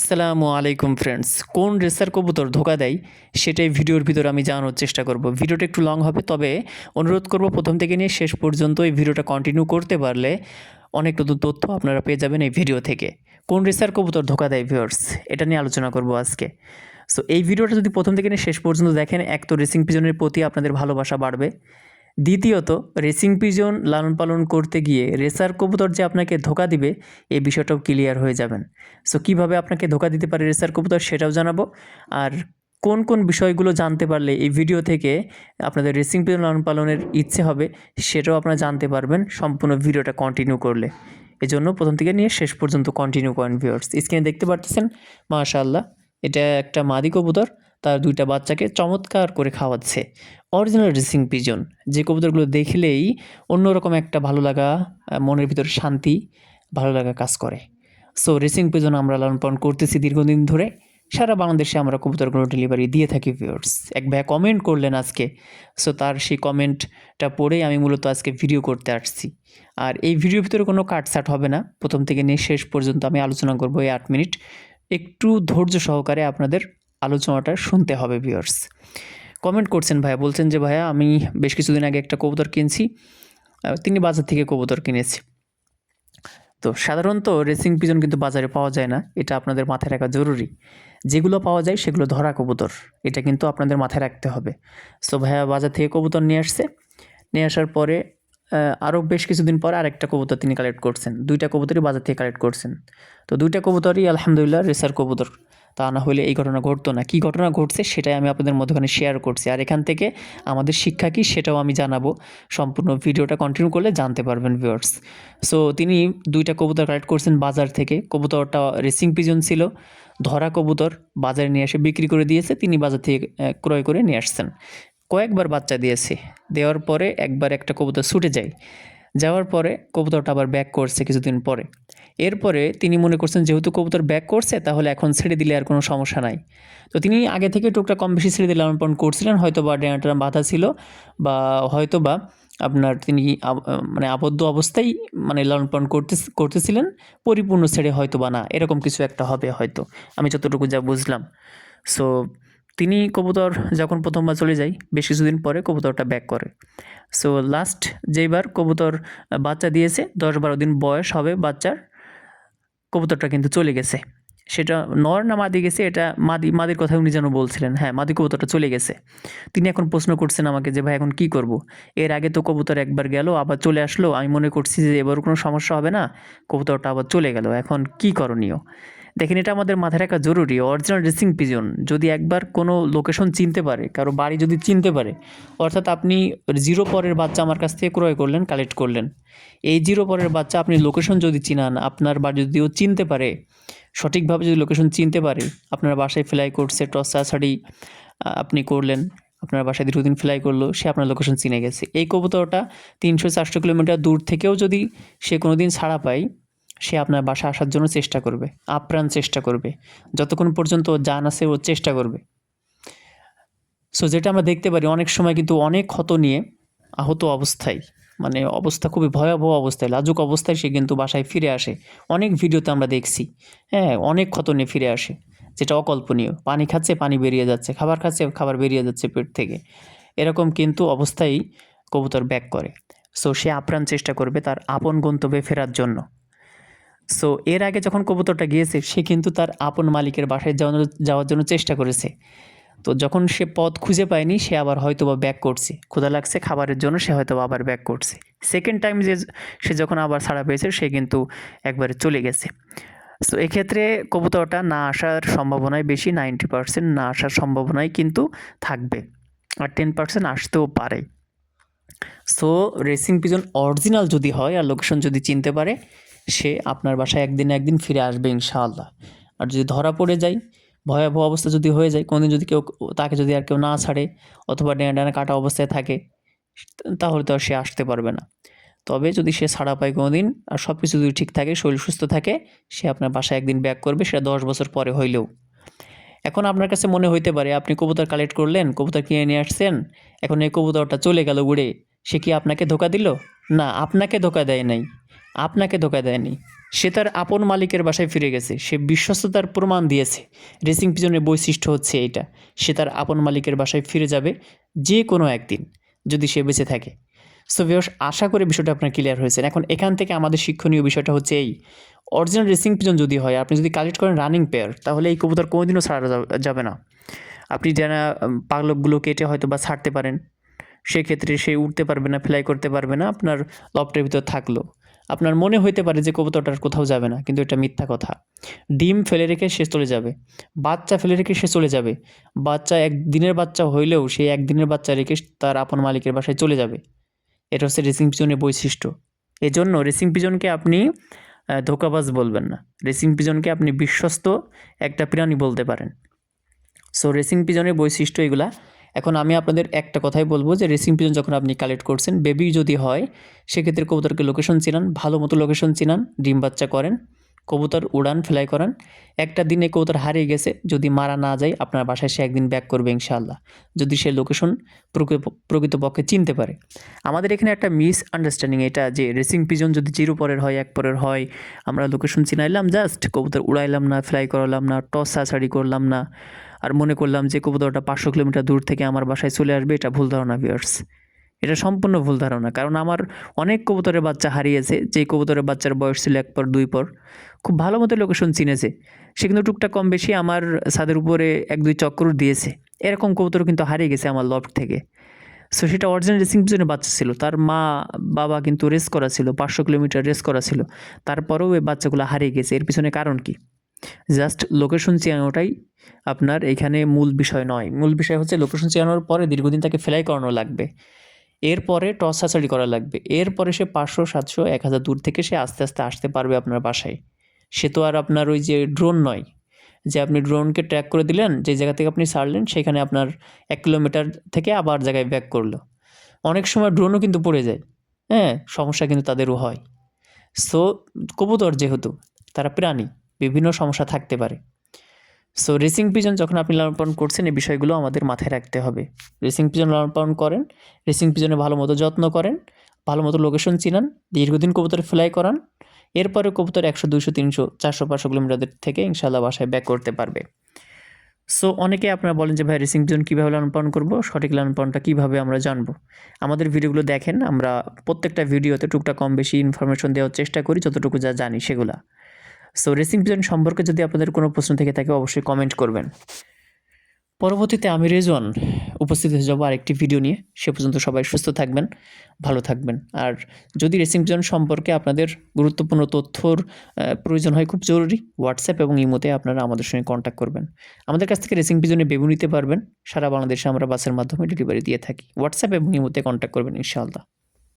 আসসালামু আলাইকুম ফ্রেন্ডস। কোন রেসার কবুতর ধোকা দেয় সেটাই ভিডিওর ভিতরে আমি জানানোর চেষ্টা করব। ভিডিওটা একটু লং হবে, তবে অনুরোধ করব প্রথম থেকে নিয়ে শেষ পর্যন্ত এই ভিডিওটা কন্টিনিউ করতে পারলে অনেক নতুন তথ্য আপনারা পেয়ে যাবেন এই ভিডিও থেকে। কোন রেসার কবুতর ধোকা দেয় ভিউয়ার্স, এটা নিয়ে আলোচনা করব আজকে। সো এই ভিডিওটা যদি প্রথম থেকে নিয়ে শেষ পর্যন্ত দেখেন, এক তো রেসিং পিজনের প্রতি আপনাদের ভালোবাসা বাড়বে, দ্বিতীয়ত রেসিং পিজন লালন পালন করতে গিয়ে রেসার কবুতর যে আপনাকে ধোকা দিবে এই বিষয়টাও ক্লিয়ার হয়ে যাবেন। সো কীভাবে আপনাকে ধোকা দিতে পারে রেসার কবুতর সেটাও জানাবো, আর কোন কোন বিষয়গুলো জানতে পারলে এই ভিডিও থেকে আপনাদের রেসিং পিজন লালন পালনের ইচ্ছে হবে সেটাও আপনারা জানতে পারবেন সম্পূর্ণ ভিডিওটা কন্টিনিউ করলে। এজন্য প্রথম থেকে নিয়ে শেষ পর্যন্ত কন্টিনিউ করেন ভিউয়ার্স। স্ক্রিনে দেখতে পারতেছেন মাশাআল্লাহ, এটা একটা মাদি কবুতর, তার দুইটা বাচ্চাকে চমৎকার করে খাওয়াচ্ছে। অরিজিনাল রেসিং পিজন, যে কবুতরগুলো দেখলেই অন্যরকম একটা ভালো লাগা, মনের ভিতরে শান্তি, ভালো লাগা কাজ করে। সো রেসিং পিজন আমরা লালন পালন করতেছি দীর্ঘদিন ধরে, সারা বাংলাদেশে আমরা কবুতরগুলো ডেলিভারি দিয়ে থাকি ভিউয়ার্স। এক ভাইয়া কমেন্ট করলেন আজকে, সো তার সেই কমেন্টটা পড়েই আমি মূলত আজকে ভিডিও করতে আসছি। আর এই ভিডিওর ভিতরে কোনো কাটছাট হবে না, প্রথম থেকে নিয়ে শেষ পর্যন্ত আমি আলোচনা করবো এই 8 মিনিট। একটু ধৈর্য সহকারে আপনাদের আলোচনাটা শুনতে হবে ভিউয়ার্স। কমেন্ট করছেন ভাইয়া, বলছেন যে ভাইয়া আমি বেশ কিছুদিন আগে একটা কবুতর কিনছি, তিনি বাজার থেকে কবুতর কিনেছি। তো সাধারণত রেসিং পিজন কিন্তু বাজারে পাওয়া যায় না, এটা আপনাদের মাথায় রাখা জরুরি। যেগুলো পাওয়া যায় সেগুলো ধরা কবুতর, এটা কিন্তু আপনাদের মাথায় রাখতে হবে। সো ভাইয়া বাজার থেকে কবুতর নিয়ে আসছে, নিয়ে আসার পরে আরও বেশ কিছুদিন পর আরেকটা কবুতর তিনি কালেক্ট করছেন। দুইটা কবুতরই বাজার থেকে কালেক্ট করছেন। তো দুইটা কবুতরই আলহামদুলিল্লাহ রেসার কবুতর, তা না হলে এই ঘটনা ঘটতো না। কী ঘটনা ঘটছে সেটাই আমি আপনাদের মধ্যখানে শেয়ার করছি, আর এখান থেকে আমাদের শিক্ষা কী সেটাও আমি জানাবো। সম্পূর্ণ ভিডিওটা কন্টিনিউ করলে জানতে পারবেন ভিউয়ার্স। সো তিনি দুইটা কবুতর কালেক্ট করছেন বাজার থেকে। কবুতরটা রেসিং পিজন ছিল, ধরা কবুতর, বাজারে নিয়ে এসে বিক্রি করে দিয়েছে, তিনি বাজার থেকে ক্রয় করে নিয়ে আসছেন। কয়েকবার বাচ্চা দিয়েছে, দেওয়ার পরে একবার একটা কবুতর ছুটে যায়, যাওয়ার পরে কবুতরটা আবার ব্যাক করছে কিছুদিন পরে। এরপরে তিনি মনে করছেন যেহেতু কবুতর ব্যাক করছে তাহলে এখন ছেড়ে দিলে আর কোনো সমস্যা নাই। তো তিনি আগে থেকে টুকটা কম বেশি ছেড়ে দিয়ে লালন পালন করছিলেন, হয়তো বা ডেনাটা বাঁধা ছিল, বা হয়তো বা আপনার তিনি মানে আবদ্ধ অবস্থায় মানে লালন পালন করতেছিলেন, পরিপূর্ণ ছেড়ে হয়তো বা না, এরকম কিছু একটা হবে হয়তো, আমি যতটুকু যা বুঝলাম। সো তিনি কবুতর যখন প্রথমবার চলে যায়, বেশ কিছুদিন পরে কবুতরটা ব্যাক করে। সো লাস্ট যেইবার কবুতর বাচ্চা দিয়েছে, 10-12 দিন বয়স হবে বাচ্চার, কবুতরটা কিন্তু চলে গেছে। সেটা নর না মাদি গেছে, এটা মাদির কথা উনি যেন বলছিলেন, হ্যাঁ মাদি কবুতরটা চলে গেছে। তিনি এখন প্রশ্ন করছেন আমাকে যে ভাই এখন কি করব, এর আগে তো কবুতর একবার গেল আবার চলে আসলো, আমি মনে করছি যে এবার কোনো সমস্যা হবে না, কবুতরটা আবার চলে গেল, এখন কি করণীয়? দেখেন, এটা আমাদের মাথায় রাখা জরুরি। অরিজিনাল রেসিং পিজন যদি একবার কোনো লোকেশন চিনতে পারে, কারো বাড়ি যদি চিনতে পারে, অর্থাৎ আপনি 0 পরের বাচ্চা আমার কাছ থেকে ক্রয় করলেন, কালেক্ট করলেন, এই 0 পরের বাচ্চা আপনি লোকেশন যদি চিনান, আপনার বাড়ি যদিও চিনতে পারে, সঠিকভাবে যদি লোকেশন চিনতে পারে, আপনার বাসায় ফ্লাই করছে, টস ছাড়াছাড়ি আপনি করলেন, আপনার বাসায় দীর্ঘদিন ফ্লাই করলো, সে আপনার লোকেশন চিনে গেছে। এই কবুতরটা 300-400 কিলোমিটার দূর থেকেও যদি সে কোনো দিন ছাড়া পায়, সে আপনার বাসায় আসার জন্য চেষ্টা করবে, আপ্রাণ চেষ্টা করবে, যতক্ষণ পর্যন্ত জান আছে ও চেষ্টা করবে। সো যেটা আমরা দেখতে পারি অনেক সময় কিন্তু অনেক ক্ষত নিয়ে আহত অবস্থায়, মানে অবস্থা খুবই ভয়াবহ অবস্থায়, লাজুক অবস্থায় সে কিন্তু বাসায় ফিরে আসে। অনেক ভিডিওতে আমরা দেখছি, হ্যাঁ, অনেক ক্ষত নিয়ে ফিরে আসে, যেটা অকল্পনীয়। পানি খাচ্ছে, পানি বেরিয়ে যাচ্ছে, খাবার খাচ্ছে, খাবার বেরিয়ে যাচ্ছে পেট থেকে, এরকম কিন্তু অবস্থায় কবুতর ব্যাক করে। সো সে আপ্রাণ চেষ্টা করবে তার আপন গন্তব্যে ফেরার জন্য। সো এর আগে যখন কবুতরটা গিয়েছে, সে কিন্তু তার আপন মালিকের বাসায় যাওয়ার জন্য চেষ্টা করেছে। তো যখন সে পথ খুঁজে পায়নি, সে আবার হয়তোবা ব্যাক করছে, ক্ষুধা লাগছে খাবারের জন্য, সে হয়তো আবার ব্যাক করছে। সেকেন্ড টাইম সে যখন আবার ছাড়া পেয়েছে, সে কিন্তু একবারে চলে গেছে। সো এক্ষেত্রে কবুতরটা না আসার সম্ভাবনাই বেশি, 90% না আসার সম্ভাবনাই কিন্তু থাকবে, আর 10% আসতেও পারে। সো রেসিং পিজন অরিজিনাল যদি হয় আর লোকেশন যদি চিনতে পারে, সে আপনার বাসায় একদিন না একদিন ফিরে আসবে ইনশাআল্লাহ। আর যদি ধরা পড়ে যায়, ভয়াবহ অবস্থা যদি হয়ে যায়, কোনোদিন যদি তাকে যদি আর কেউ না ছাড়ে, অথবা ডানা কাটা অবস্থায় থাকে, তাহলে তো আর সে আসতে পারবে না। তবে যদি সে ছাড়া পায় কোনোদিন, আর সব কিছু যদি ঠিক থাকে, শরীর সুস্থ থাকে, সে আপনার বাসায় একদিন ব্যাক করবে, সেটা 10 বছর পরে হইলেও। এখন আপনার কাছে মনে হইতে পারে, আপনি কবুতর কালেক্ট করলেন, কবুতর কিনে নিয়ে আসছেন, এখন এই কবুতরটা চলে গেল উড়ে, সে কি আপনাকে ধোকা দিল? না, আপনাকে ধোকা দেয় নাই, আপনাকে ধোকা দেয়নি, সে তার আপন মালিকের বাসায় ফিরে গেছে, সে বিশ্বস্ততার প্রমাণ দিয়েছে। রেসিং পিজনের বৈশিষ্ট্য হচ্ছে এইটা, সে তার আপন মালিকের বাসায় ফিরে যাবে যে কোনো একদিন, যদি সে বেঁচে থাকে। সো ভিউয়ার্স, আশা করি বিষয়টা আপনার ক্লিয়ার হয়েছে। এখন এখান থেকে আমাদের শিক্ষণীয় বিষয়টা হচ্ছে এই, অরিজিনাল রেসিং পিজন যদি হয়, আপনি যদি কালেক্ট করেন রানিং পেয়ার, তাহলে এই কবুতর কোনোদিনও ছাড়া যাবে না। আপনি যারা পাগলকগুলো কেটে হয়তো বা ছাড়তে পারেন, সেক্ষেত্রে সে উঠতে পারবে না, ফ্লাই করতে পারবে না, আপনার লফটের ভিতর থাকলো। আপনার মনে হইতে পারে যে কবুতরটার কোথাও যাবে না, কিন্তু এটা মিথ্যা কথা। ডিম ফেলে রেখে সে চলে যাবে, বাচ্চা ফেলে রেখে সে চলে যাবে, বাচ্চা একদিনের বাচ্চা হইলেও সে একদিনের বাচ্চা রেখে তার আপন মালিকের বাসায় চলে যাবে। এটা হচ্ছে রেসিং পিজনের বৈশিষ্ট্য। এজন্য রেসিং পিজনকে আপনি ধোঁকাবাজ বলবেন না, রেসিং পিজনকে আপনি বিশ্বস্ত একটা প্রাণী বলতে পারেন। সো রেসিং পিজনের বৈশিষ্ট্য এগুলা। এখন আমি আপনাদের একটা কথাই বলবো যে রেসিং পিজন যখন আপনি কালেক্ট করছেন, বেবি যদি হয়, সেক্ষেত্রে কবুতরকে লোকেশন চিনান, ভালো মতো লোকেশন চিনান, ডিম বাচ্চা করেন, কবুতর উড়ান, ফ্লাই করান। একটা দিনে কবুতর হারিয়ে গেছে, যদি মারা না যায়, আপনার বাসায় সে একদিন ব্যাক করবে ইনশাআল্লাহ, যদি সে লোকেশন প্রকৃতপক্ষে চিনতে পারে। আমাদের এখানে একটা মিস আন্ডারস্ট্যান্ডিং এটা, যে রেসিং পিজন যদি 0 পরের হয়, 1 পরের হয়, আমরা লোকেশন চিনাইলাম, জাস্ট কবুতর উড়াইলাম না, ফ্লাই করালাম না, টস ছাড়াছাড়ি করলাম না, আর মনে করলাম যে কবুতরটা 500 কিলোমিটার দূর থেকে আমার বাসায় চলে আসবে। এটা ভুল ধারণা ভিউয়ার্স, এটা সম্পূর্ণ ভুল ধারণা। কারণ আমার অনেক কবুতরের বাচ্চা হারিয়েছে, যে কবুতরের বাচ্চার বয়স ছিল 1 পর 2 পর, খুব ভালো মতো লোকেশন চিনেছে, সে কিন্তু টুকটাক কম বেশি আমার ছাদের উপরে 1-2 চক্কর দিয়েছে। এরকম কবুতর কিন্তু হারিয়ে গেছে আমার লফট থেকে। সো সেটা অরিজিনাল রেসিং পিজনের বাচ্চা ছিল, তার মা বাবা কিন্তু রেস করা ছিল, 500 কিলোমিটার রেস করা ছিল, তারপরেও এই বাচ্চাগুলো হারিয়ে গেছে। এর পিছনে কারণ কি? জাস্ট লোকেশন চেনানোটাই আপনার এখানে মূল বিষয় নয়। মূল বিষয় হচ্ছে লোকেশন চেনানোর পরে দীর্ঘদিন তাকে ফ্লাই করানো লাগবে, এরপরে টস ছাড়াছাড়ি করা লাগবে, এরপরে সে 500, 700, 1000 দূর থেকে সে আস্তে আস্তে আসতে পারবে আপনার বাসায়। সে তো আর আপনার ওই যে ড্রোন নয়, যে আপনি ড্রোনকে ট্র্যাক করে দিলেন, যে জায়গা থেকে আপনি ছাড়লেন সেখানে আপনার 1 কিলোমিটার থেকে আবার জায়গায় ব্যাক করলো। অনেক সময় ড্রোনও কিন্তু পড়ে যায়, হ্যাঁ, সমস্যা কিন্তু তাদেরও হয়। সো কবুতর যেহেতু তারা প্রাণী, বিভিন্ন সমস্যা থাকতে পারে। সো রেসিং পিজন যখন আপনি লালন পালন করছেন, এই বিষয়গুলো আমাদের মাথায় রাখতে হবে। রেসিং পিজন লালন পালন করেন, রেসিং পিজনে ভালো মতো যত্ন করেন, ভালো মতো লোকেশন চিনান, দীর্ঘদিন কবুতর ফ্লাই করান, এরপরে কবুতর 100, 200, 300, 400, 500 কিলোমিটার থেকে ইনশাআল্লাহ বাসায় ব্যাক করতে পারবে। সো অনেকে আপনারা বলেন যে ভাই রেসিং পিজন কীভাবে লালন পালন করবো, সঠিক লালন পালনটা কীভাবে আমরা জানবো? আমাদের ভিডিওগুলো দেখেন, আমরা প্রত্যেকটা ভিডিওতে টুকটাক কম বেশি ইনফরমেশন দেওয়ার চেষ্টা করি, যতটুকু যা জানি সেগুলা। সো রেসিং পিজন সম্পর্কে যদি আপনাদের কোনো প্রশ্ন থেকে থাকে, অবশ্যই কমেন্ট করবেন। পরবর্তীতে আমি রেজওয়ান উপস্থিত হয়ে যাবো আরেকটি ভিডিও নিয়ে। সে পর্যন্ত সবাই সুস্থ থাকবেন, ভালো থাকবেন। আর যদি রেসিং পিজন সম্পর্কে আপনাদের গুরুত্বপূর্ণ তথ্যর প্রয়োজন হয়, খুব জরুরি, হোয়াটসঅ্যাপ এবং ইমোতে আপনারা আমাদের সঙ্গে কন্ট্যাক্ট করবেন। আমাদের কাছ থেকে রেসিং পিজনে বেবি নিতে পারবেন। সারা বাংলাদেশে আমরা বাসের মাধ্যমে ডেলিভারি দিয়ে থাকি। হোয়াটসঅ্যাপ এবং ইমোতে কন্ট্যাক্ট করবেন ইনশাআল্লাহ।